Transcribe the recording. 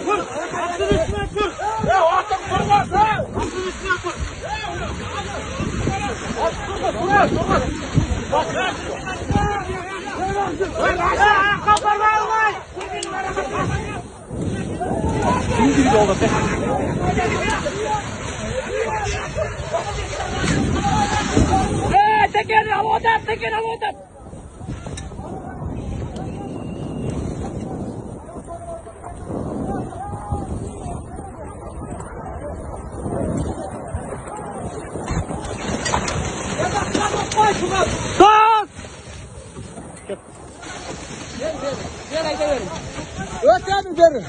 Dur. Atın üstüne dur. Ya atın durmaz ha. Atın üstüne dur. Durmaz. Bak. Kafalar var. Şimdi gibi oldu. Teker havada. Sus! Gel. Öt abi verin.